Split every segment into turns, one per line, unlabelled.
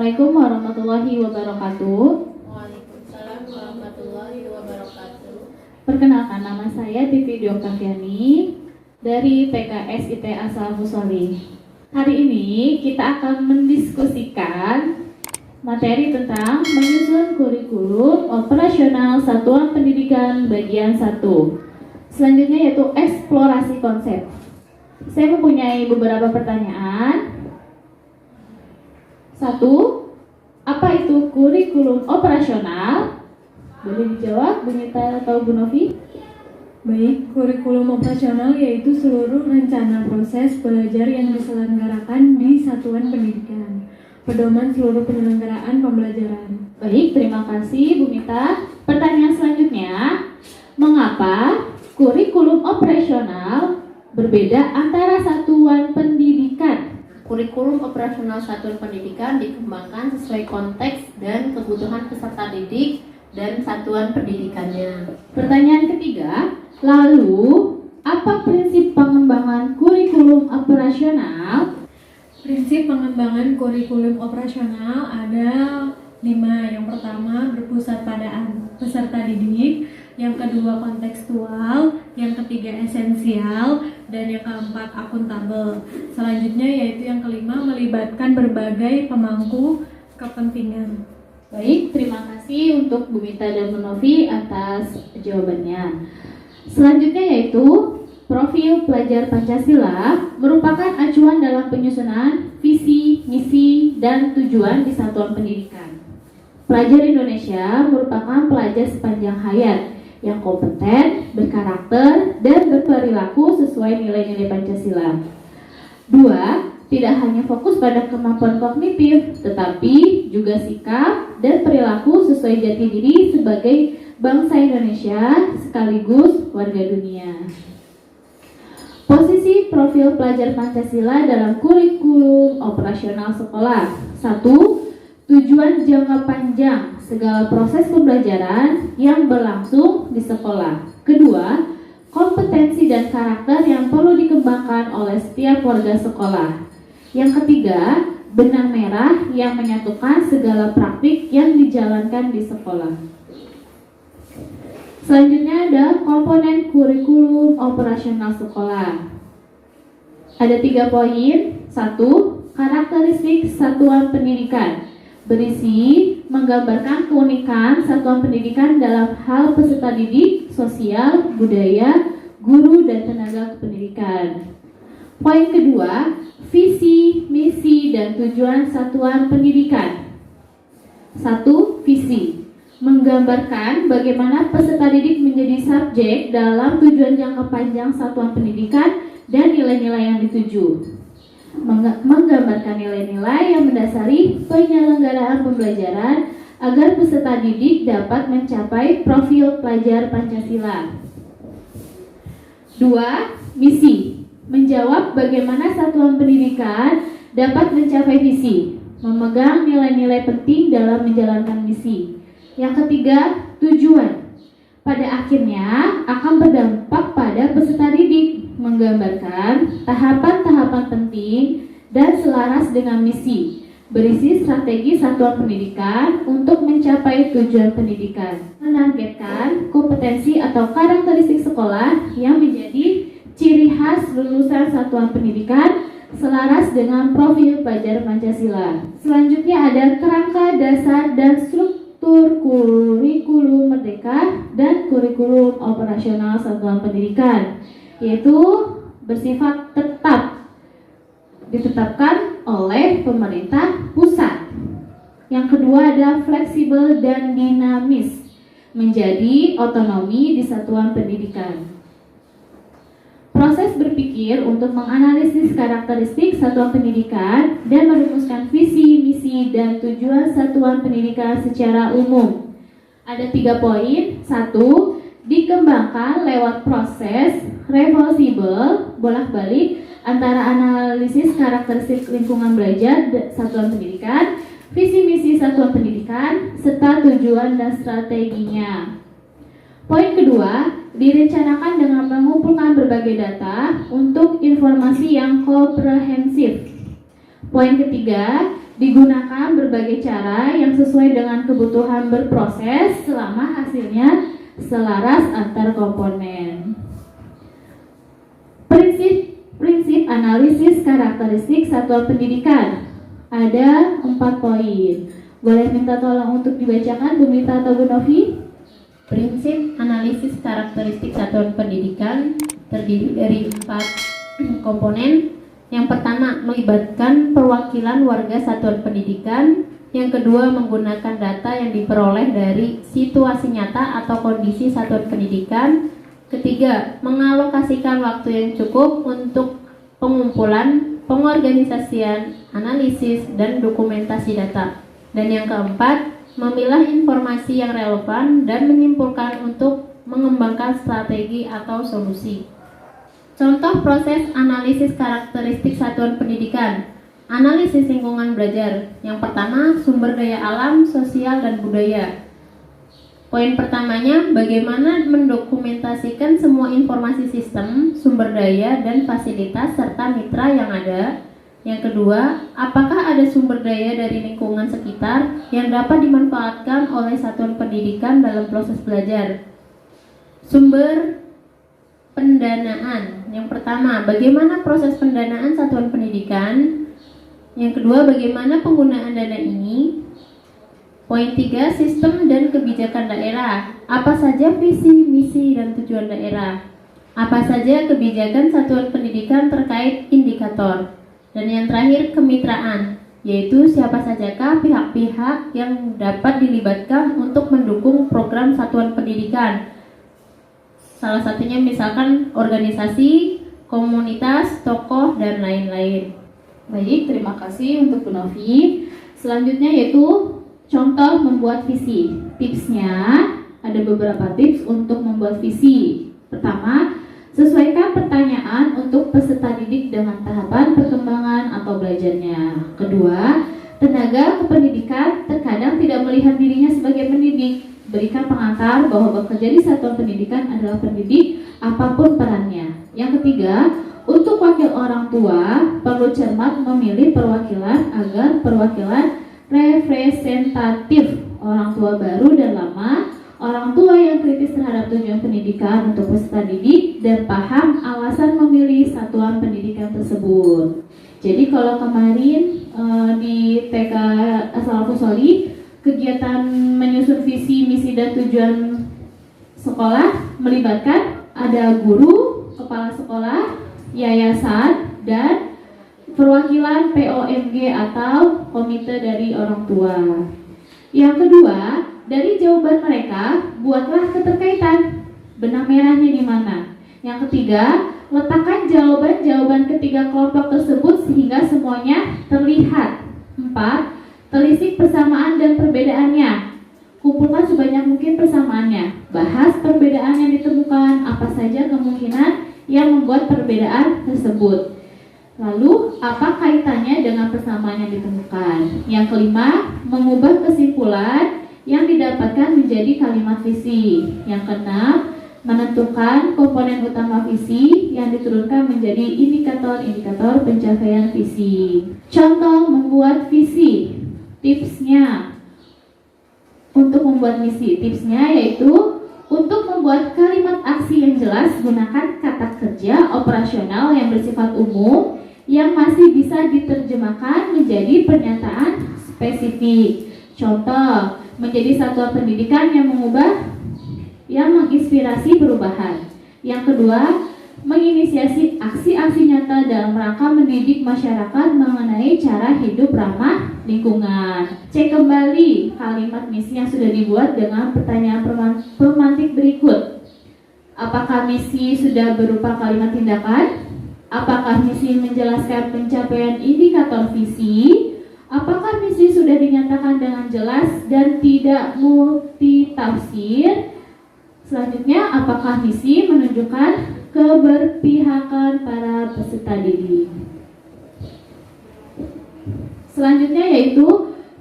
Assalamualaikum warahmatullahi wabarakatuh.
Waalaikumsalam warahmatullahi wabarakatuh.
Perkenalkan, nama saya Titi Dioktaviani dari TKS ITA Salafus Sholih. Hari ini kita akan mendiskusikan materi tentang menyusun kurikulum operasional satuan pendidikan bagian 1. Selanjutnya yaitu eksplorasi konsep. Saya mempunyai beberapa pertanyaan. 1. Apa itu kurikulum operasional? Boleh dijawab Bu Nita atau Bu Novi?
Baik, kurikulum operasional yaitu seluruh rencana proses belajar yang diselenggarakan di satuan pendidikan, pedoman seluruh penyelenggaraan pembelajaran.
Baik, terima kasih Bu Nita. Pertanyaan selanjutnya, mengapa kurikulum operasional berbeda antara satuan pendidikan?
Kurikulum operasional satuan pendidikan dikembangkan sesuai konteks dan kebutuhan peserta didik dan satuan pendidikannya.
Pertanyaan ketiga, lalu apa prinsip pengembangan kurikulum operasional?
Prinsip pengembangan kurikulum operasional ada 5. Yang pertama, berpusat pada peserta didik. Yang kedua, kontekstual. Yang ketiga, esensial. Dan yang keempat, akuntabel. Selanjutnya yaitu yang kelima, melibatkan berbagai pemangku kepentingan.
Baik, terima kasih untuk Bu Mita dan Bu Novi atas jawabannya. Selanjutnya yaitu profil pelajar Pancasila merupakan acuan dalam penyusunan visi, misi, dan tujuan di satuan pendidikan. Pelajar Indonesia merupakan pelajar sepanjang hayat yang kompeten, berkarakter, dan berperilaku sesuai nilai-nilai Pancasila. 2. Tidak hanya fokus pada kemampuan kognitif, tetapi juga sikap dan perilaku sesuai jati diri sebagai bangsa Indonesia sekaligus warga dunia. Posisi profil pelajar Pancasila dalam kurikulum operasional sekolah. 1. Tujuan jangka panjang segala proses pembelajaran yang berlangsung di sekolah. Kedua, kompetensi dan karakter yang perlu dikembangkan oleh setiap warga sekolah. Yang ketiga, benang merah yang menyatukan segala praktik yang dijalankan di sekolah. Selanjutnya ada komponen kurikulum operasional sekolah. Ada 3 poin. 1. Karakteristik satuan pendidikan. Berisi menggambarkan keunikan satuan pendidikan dalam hal peserta didik, sosial, budaya, guru, dan tenaga kependidikan. Poin kedua, visi, misi, dan tujuan satuan pendidikan. 1. Visi menggambarkan bagaimana peserta didik menjadi subjek dalam tujuan jangka panjang satuan pendidikan dan nilai-nilai yang dituju. Menggambarkan nilai-nilai yang mendasari penyelenggaraan pembelajaran agar peserta didik dapat mencapai profil pelajar Pancasila. 2. Misi menjawab bagaimana satuan pendidikan dapat mencapai visi, memegang nilai-nilai penting dalam menjalankan misi. Yang ketiga, tujuan pada akhirnya akan berdampak pada peserta didik, menggambarkan tahapan-tahapan penting dan selaras dengan misi, berisi strategi satuan pendidikan untuk mencapai tujuan pendidikan, menargetkan kompetensi atau karakteristik sekolah yang menjadi ciri khas lulusan satuan pendidikan selaras dengan profil pelajar Pancasila. Selanjutnya ada kerangka dasar dan struktur kurikulum merdeka dan kurikulum operasional satuan pendidikan, yaitu bersifat tetap, ditetapkan oleh pemerintah pusat. Yang kedua ada fleksibel dan dinamis, menjadi otonomi di satuan pendidikan. Proses berpikir untuk menganalisis karakteristik satuan pendidikan dan merumuskan visi, misi, dan tujuan satuan pendidikan secara umum. Ada 3 poin. 1. Dikembangkan lewat proses reversible, bolak-balik antara analisis karakteristik lingkungan belajar satuan pendidikan, visi misi satuan pendidikan, serta tujuan dan strateginya. Poin kedua, direncanakan dengan mengumpulkan berbagai data untuk informasi yang komprehensif. Poin ketiga, Digunakan berbagai cara yang sesuai dengan kebutuhan berproses selama hasilnya selaras antar komponen. Prinsip analisis karakteristik satuan pendidikan. Ada 4 poin. Boleh minta tolong untuk dibacakan Bu Mita atau Bu Novi?
Prinsip analisis karakteristik satuan pendidikan terdiri dari 4 komponen. Yang pertama, melibatkan perwakilan warga satuan pendidikan. Yang kedua, menggunakan data yang diperoleh dari situasi nyata atau kondisi satuan pendidikan. Ketiga, mengalokasikan waktu yang cukup untuk pengumpulan, pengorganisasian, analisis, dan dokumentasi data. Dan yang keempat, memilah informasi yang relevan dan menyimpulkan untuk mengembangkan strategi atau solusi. Contoh proses analisis karakteristik satuan pendidikan. Analisis lingkungan belajar. Yang pertama, sumber daya alam, sosial, dan budaya. Poin pertamanya, bagaimana mendokumentasikan semua informasi sistem, sumber daya, dan fasilitas serta mitra yang ada. Yang kedua, apakah ada sumber daya dari lingkungan sekitar yang dapat dimanfaatkan oleh satuan pendidikan dalam proses belajar. Sumber pendanaan. Yang pertama, bagaimana proses pendanaan satuan pendidikan. Yang kedua, bagaimana penggunaan dana ini. Poin 3, sistem dan kebijakan daerah. Apa saja visi, misi, dan tujuan daerah? Apa saja kebijakan satuan pendidikan terkait indikator? Dan yang terakhir, kemitraan, yaitu siapa sajakah pihak-pihak yang dapat dilibatkan untuk mendukung program satuan pendidikan. Salah satunya misalkan organisasi, komunitas, tokoh, dan lain-lain.
Baik, terima kasih untuk Bu Novi. Selanjutnya yaitu contoh membuat visi. Tipsnya, ada beberapa tips untuk membuat visi. Pertama, sesuaikan pertanyaan untuk peserta didik dengan tahapan perkembangan atau belajarnya. Kedua, tenaga kependidikan terkadang tidak melihat dirinya sebagai pendidik. Berikan pengantar bahwa bekerja di satuan pendidikan adalah pendidik apapun perannya. Yang ketiga, untuk wakil orang tua perlu cermat memilih perwakilan agar perwakilan representatif orang tua baru dan lama, orang tua yang kritis terhadap tujuan pendidikan untuk peserta didik dan paham alasan memilih satuan pendidikan tersebut. Jadi kalau kemarin di TK As-Salafus Sholih, kegiatan menyusun visi, misi, dan tujuan sekolah melibatkan ada guru, kepala sekolah, yayasan, dan perwakilan POMG atau komite dari orang tua. Yang kedua, dari jawaban mereka, buatlah keterkaitan. Benang merahnya di mana? Yang ketiga, letakkan jawaban-jawaban ketiga kelompok tersebut sehingga semuanya terlihat. 4. Telisik persamaan dan perbedaannya. Kumpulkan sebanyak mungkin persamaannya. Bahas perbedaan yang ditemukan, apa saja kemungkinan yang membuat perbedaan tersebut. Lalu, apa kaitannya dengan persamaan yang ditemukan? Yang kelima, mengubah kesimpulan yang didapatkan menjadi kalimat visi. Yang keenam, menentukan komponen utama visi yang diturunkan menjadi indikator-indikator pencapaian visi. Contoh membuat visi. Tipsnya untuk membuat misi. Tipsnya yaitu untuk membuat kalimat aksi yang jelas, gunakan kata kerja operasional yang bersifat umum yang masih bisa diterjemahkan menjadi pernyataan spesifik. Contoh, menjadi satuan pendidikan yang menginspirasi perubahan. Yang kedua, menginisiasi aksi-aksi nyata dalam rangka mendidik masyarakat mengenai cara hidup ramah lingkungan. Cek kembali kalimat misi yang sudah dibuat dengan pertanyaan pemantik berikut. Apakah misi sudah berupa kalimat tindakan? Apakah misi menjelaskan pencapaian indikator visi? Apakah misi sudah dinyatakan dengan jelas dan tidak multitafsir? Selanjutnya, apakah misi menunjukkan keberpihakan para peserta didik? Selanjutnya yaitu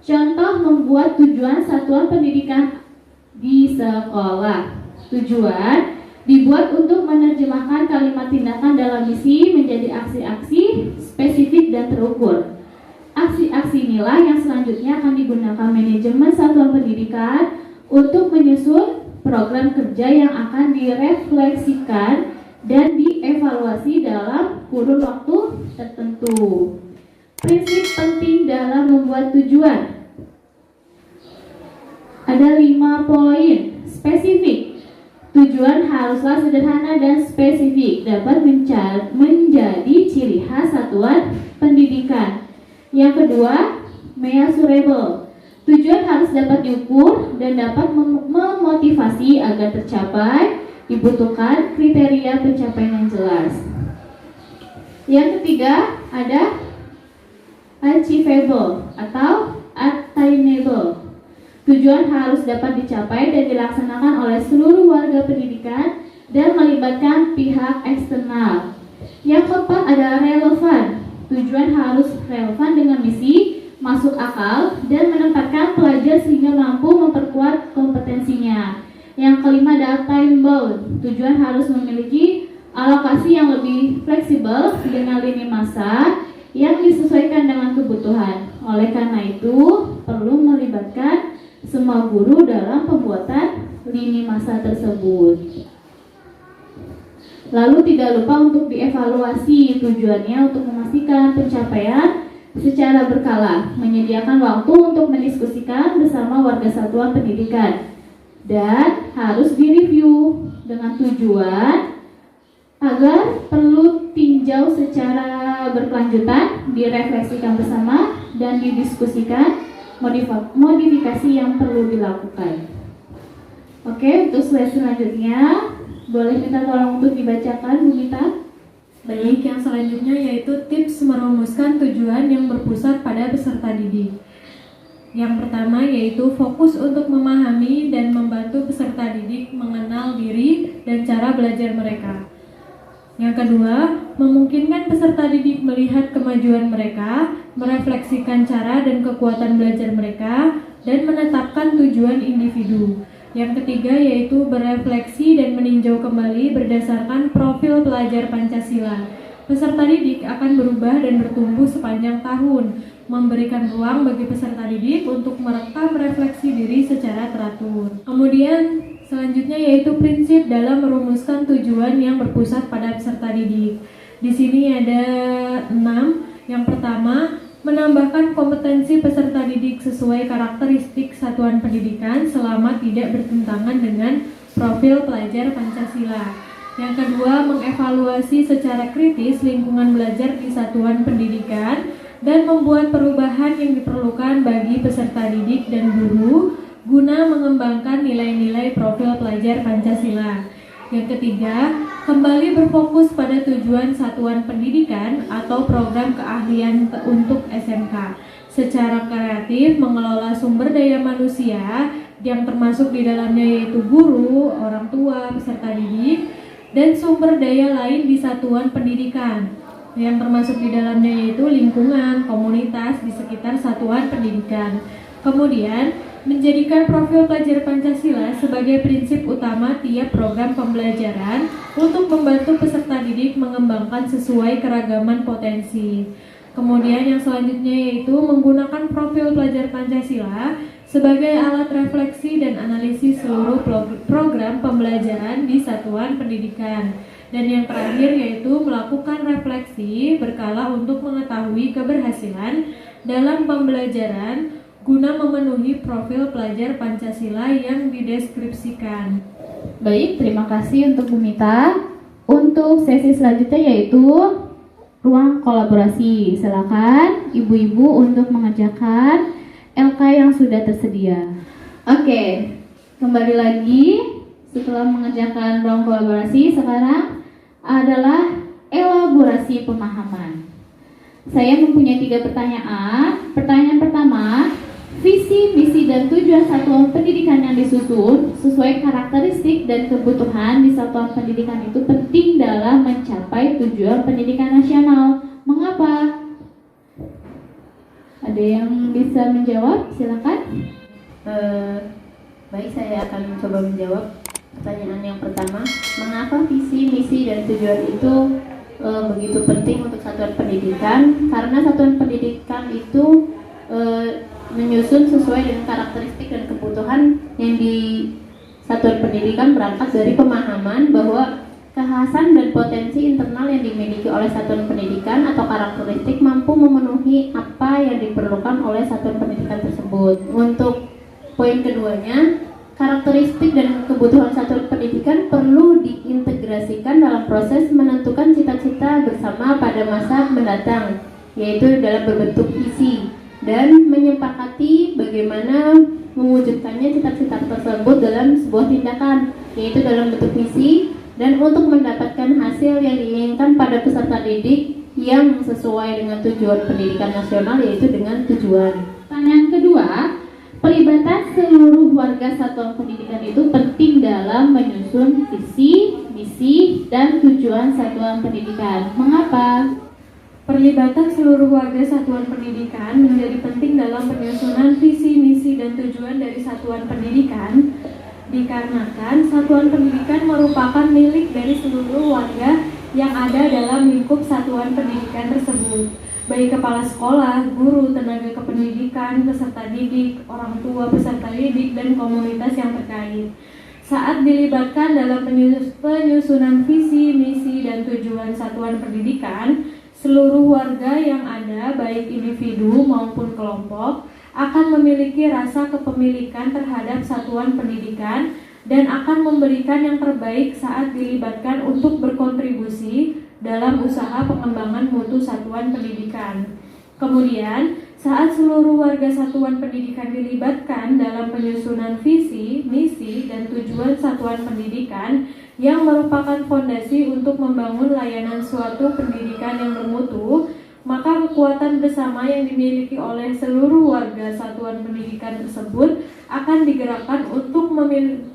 contoh membuat tujuan satuan pendidikan di sekolah. Tujuan dibuat untuk menerjemahkan kalimat tindakan dalam misi menjadi aksi-aksi spesifik dan terukur. Aksi-aksi inilah yang selanjutnya akan digunakan manajemen satuan pendidikan untuk menyusun program kerja yang akan direfleksikan dan dievaluasi dalam kurun waktu tertentu. Prinsip penting dalam membuat tujuan. Ada 5 poin. Spesifik. Tujuan haruslah sederhana dan spesifik, dapat menjadi ciri khas satuan pendidikan. Yang kedua, measurable. Tujuan harus dapat diukur dan dapat memotivasi agar tercapai. Dibutuhkan kriteria pencapaian yang jelas. Yang ketiga, ada achievable atau attainable. Tujuan harus dapat dicapai dan dilaksanakan oleh seluruh warga pendidikan dan melibatkan pihak eksternal. Yang keempat adalah relevan. Tujuan harus relevan dengan misi, masuk akal, dan menempatkan pelajar sehingga mampu memperkuat kompetensinya. Yang kelima adalah time bound. Tujuan harus memiliki alokasi yang lebih fleksibel dengan lini masa yang disesuaikan dengan kebutuhan. Oleh karena itu, perlu melibatkan semua guru dalam pembuatan lini masa tersebut. Lalu tidak lupa untuk dievaluasi tujuannya untuk memastikan pencapaian secara berkala, menyediakan waktu untuk mendiskusikan bersama warga satuan pendidikan, dan harus direview dengan tujuan agar perlu tinjau secara berkelanjutan, direfleksikan bersama, dan didiskusikan modifikasi yang perlu dilakukan. Oke, untuk slide selanjutnya boleh minta tolong untuk dibacakan, Bu Mita.
Baik, yang selanjutnya yaitu tips merumuskan tujuan yang berpusat pada peserta didik. Yang pertama yaitu fokus untuk memahami dan membantu peserta didik mengenal diri dan cara belajar mereka. Yang kedua, memungkinkan peserta didik melihat kemajuan mereka, merefleksikan cara dan kekuatan belajar mereka, dan menetapkan tujuan individu. Yang ketiga yaitu berefleksi dan meninjau kembali berdasarkan profil pelajar Pancasila. Peserta didik akan berubah dan bertumbuh sepanjang tahun, memberikan ruang bagi peserta didik untuk merekam refleksi diri secara teratur. Kemudian selanjutnya yaitu prinsip dalam merumuskan tujuan yang berpusat pada peserta didik. Di sini ada 6. Yang pertama, menambahkan kompetensi peserta didik sesuai karakteristik satuan pendidikan selama tidak bertentangan dengan profil pelajar Pancasila. Yang kedua, mengevaluasi secara kritis lingkungan belajar di satuan pendidikan dan membuat perubahan yang diperlukan bagi peserta didik dan guru guna mengembangkan nilai-nilai profil pelajar Pancasila. Yang ketiga, kembali berfokus pada tujuan satuan pendidikan atau program keahlian untuk SMK. Secara kreatif mengelola sumber daya manusia yang termasuk di dalamnya yaitu guru, orang tua, peserta didik, dan sumber daya lain di satuan pendidikan. Yang termasuk di dalamnya yaitu lingkungan, komunitas di sekitar satuan pendidikan. Kemudian, menjadikan profil pelajar Pancasila sebagai prinsip utama tiap program pembelajaran untuk membantu peserta didik mengembangkan sesuai keragaman potensi. Kemudian yang selanjutnya yaitu menggunakan profil pelajar Pancasila sebagai alat refleksi dan analisis seluruh program pembelajaran di satuan pendidikan. Dan yang terakhir yaitu melakukan refleksi berkala untuk mengetahui keberhasilan dalam pembelajaran guna memenuhi profil pelajar Pancasila yang dideskripsikan.
Baik, terima kasih untuk Bu Mita. Untuk sesi selanjutnya yaitu ruang kolaborasi. Silakan ibu-ibu untuk mengerjakan LK yang sudah tersedia. Oke, kembali lagi setelah mengerjakan ruang kolaborasi, sekarang adalah elaborasi pemahaman. Saya mempunyai 3 pertanyaan. Pertanyaan pertama, visi, misi, dan tujuan satuan pendidikan yang disusun sesuai karakteristik dan kebutuhan di satuan pendidikan itu penting dalam mencapai tujuan pendidikan nasional. Mengapa? Ada yang bisa menjawab? Silakan.
Baik, saya akan mencoba menjawab pertanyaan yang pertama. Mengapa visi, misi, dan tujuan itu begitu penting untuk satuan pendidikan karena satuan pendidikan itu menyusun sesuai dengan karakteristik dan kebutuhan yang di satuan pendidikan berangkat dari pemahaman bahwa kekhasan dan potensi internal yang dimiliki oleh satuan pendidikan atau karakteristik mampu memenuhi apa yang diperlukan oleh satuan pendidikan tersebut. Untuk poin keduanya, karakteristik dan kebutuhan satuan pendidikan perlu diintegrasikan dalam proses menentukan cita-cita bersama pada masa mendatang, yaitu dalam berbentuk visi, dan menyepakati bagaimana mewujudkannya cita-cita tersebut dalam sebuah tindakan, yaitu dalam bentuk visi, dan untuk mendapatkan hasil yang diinginkan pada peserta didik yang sesuai dengan tujuan pendidikan nasional, yaitu dengan tujuan.
Pertanyaan kedua, pelibatan seluruh warga satuan pendidikan itu penting dalam menyusun visi, misi, dan tujuan satuan pendidikan. Mengapa?
Perlibatan seluruh warga satuan pendidikan menjadi penting dalam penyusunan visi, misi, dan tujuan dari satuan pendidikan dikarenakan satuan pendidikan merupakan milik dari seluruh warga yang ada dalam lingkup satuan pendidikan tersebut, baik kepala sekolah, guru, tenaga kependidikan, peserta didik, orang tua peserta didik, dan komunitas yang terkait. Saat dilibatkan dalam penyusunan visi, misi, dan tujuan satuan pendidikan, seluruh warga yang ada, baik individu maupun kelompok, akan memiliki rasa kepemilikan terhadap satuan pendidikan dan akan memberikan yang terbaik saat dilibatkan untuk berkontribusi dalam usaha pengembangan mutu satuan pendidikan. Kemudian, saat seluruh warga satuan pendidikan dilibatkan dalam penyusunan visi, misi, dan tujuan satuan pendidikan yang merupakan fondasi untuk membangun layanan suatu pendidikan yang bermutu, maka kekuatan bersama yang dimiliki oleh seluruh warga satuan pendidikan tersebut akan digerakkan untuk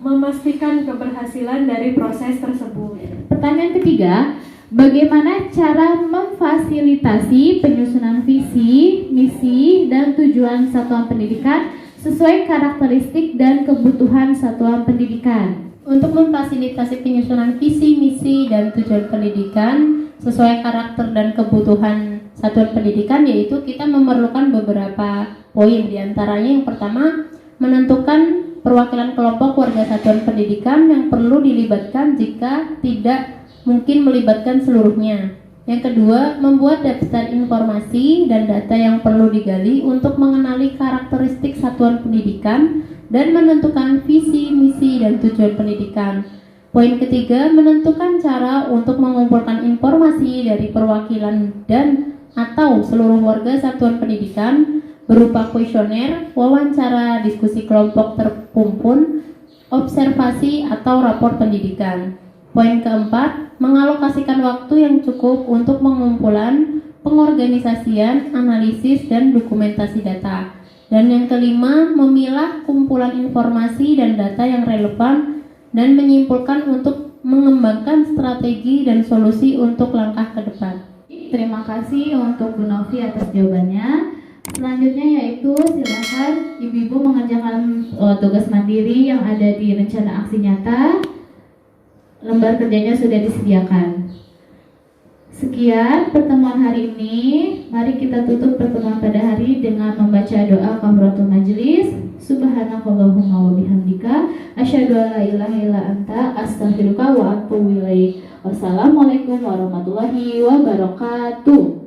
memastikan keberhasilan dari proses tersebut.
Pertanyaan ketiga, bagaimana cara memfasilitasi penyusunan visi, misi, dan tujuan satuan pendidikan sesuai karakteristik dan kebutuhan satuan pendidikan?
Untuk memfasilitasi penyusunan visi, misi, dan tujuan pendidikan sesuai karakter dan kebutuhan satuan pendidikan, yaitu kita memerlukan beberapa poin. Di antaranya yang pertama, menentukan perwakilan kelompok warga satuan pendidikan yang perlu dilibatkan jika tidak mungkin melibatkan seluruhnya. Yang kedua, membuat daftar informasi dan data yang perlu digali untuk mengenali karakteristik satuan pendidikan dan menentukan visi, misi, dan tujuan pendidikan. Poin ketiga, menentukan cara untuk mengumpulkan informasi dari perwakilan dan atau seluruh warga satuan pendidikan berupa kuesioner, wawancara, diskusi kelompok terkumpul, observasi, atau rapor pendidikan. Poin keempat, mengalokasikan waktu yang cukup untuk pengumpulan, pengorganisasian, analisis, dan dokumentasi data. Dan yang kelima, memilah kumpulan informasi dan data yang relevan dan menyimpulkan untuk mengembangkan strategi dan solusi untuk langkah ke depan.
Terima kasih untuk Bu Novi atas jawabannya. Selanjutnya yaitu silakan ibu-ibu mengerjakan tugas mandiri yang ada di rencana aksi nyata. Lembar kerjanya sudah disediakan. Sekian pertemuan hari ini. Mari kita tutup pertemuan pada hari dengan membaca doa kafaratul majelis. Subhanakallahumma wa bihamdika asyhadu an la ilaha illa anta astaghfiruka wa atubu ilaik. Wassalamualaikum warahmatullahi wabarakatuh.